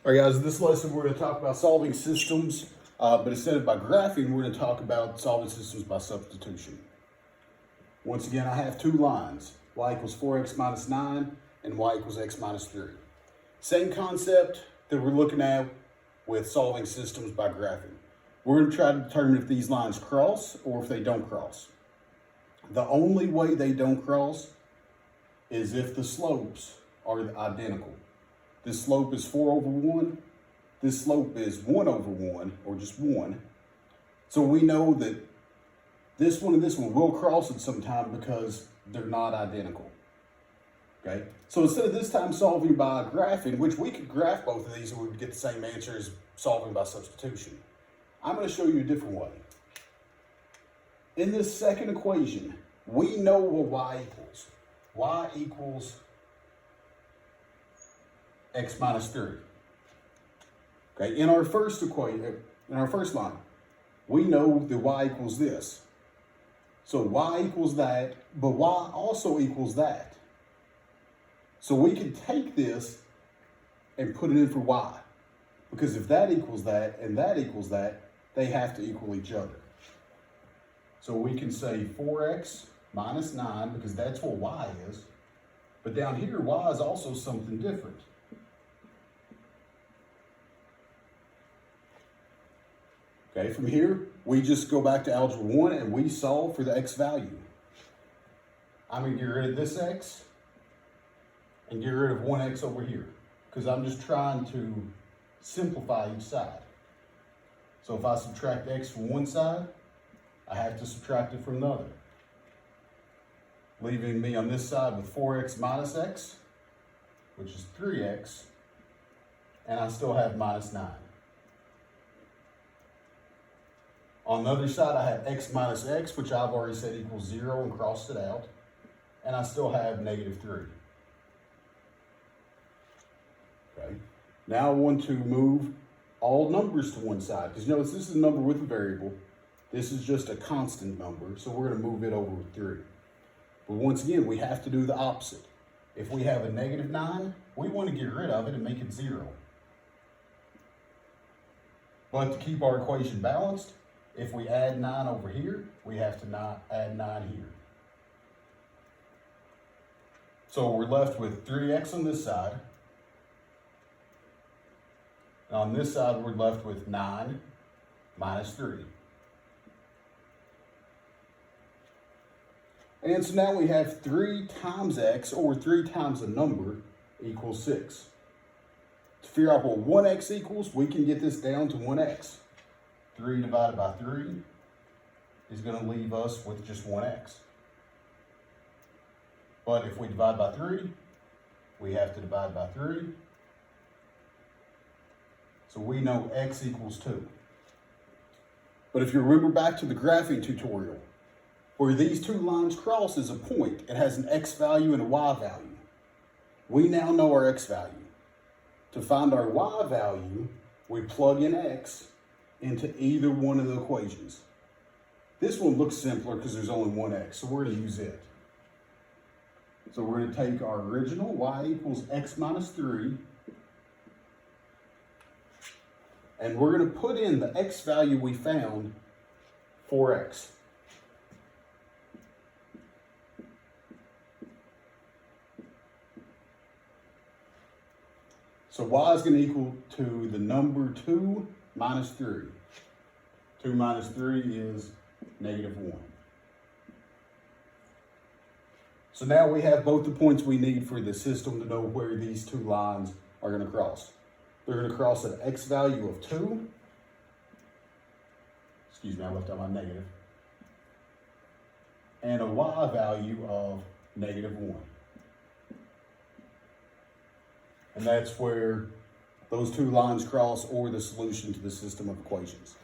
All right, guys, in this lesson, we're going to talk about solving systems, but instead of by graphing, we're going to talk about solving systems by substitution. Once again, I have two lines, y equals 4x minus 9 and y equals x minus 3. Same concept that we're looking at with solving systems by graphing. We're going to try to determine if these lines cross or if they don't cross. The only way they don't cross is if the slopes are identical. This slope is 4 over 1. This slope is 1 over 1, or just 1. So we know that this one and this one will cross at some time because they're not identical. Okay? So instead of this time solving by graphing, which we could graph both of these and we would get the same answer as solving by substitution, I'm going to show you a different way. In this second equation, we know what y equals. Y equals x minus 3. Okay, in our first equation, in our first line, we know that y equals this. So y equals that, but y also equals that. So we can take this and put it in for y. Because if that equals that and that equals that, they have to equal each other. So we can say 4x minus 9, because that's what y is. But down here, y is also something different. Okay, from here, we just go back to algebra 1 and we solve for the x value. I'm going to get rid of this x and get rid of 1x over here because I'm just trying to simplify each side. So if I subtract x from one side, I have to subtract it from the other, leaving me on this side with 4x minus x, which is 3x, and I still have minus 9. On the other side, I have x minus x, which I've already said equals 0 and crossed it out. And I still have negative 3. Okay. Now I want to move all numbers to one side. Because notice this is a number with a variable. This is just a constant number. So we're going to move it over with 3. But once again, we have to do the opposite. If we have a negative 9, we want to get rid of it and make it 0. But to keep our equation balanced, if we add 9 over here, we have to not add 9 here. So we're left with 3x on this side. And on this side, we're left with 9 minus 3. And so now we have 3 times x, or 3 times a number, equals 6. To figure out what 1x equals, we can get this down to 1x. 3 divided by 3 is going to leave us with just 1x. But if we divide by 3, we have to divide by 3. So we know x equals 2. But if you remember back to the graphing tutorial, where these two lines cross is a point, it has an x value and a y value. We now know our x value. To find our y value, we plug in x into either one of the equations. This one looks simpler because there's only one x, so we're going to use it. So we're going to take our original, y equals x minus 3, and we're going to put in the x value we found for x. So y is going to equal to the number 2 minus 3. 2 minus 3 is negative 1. So now we have both the points we need for the system to know where these two lines are going to cross. They're going to cross at x value of 2. Excuse me, I left out my negative. And a y value of negative 1. And that's where those two lines cross, or the solution to the system of equations.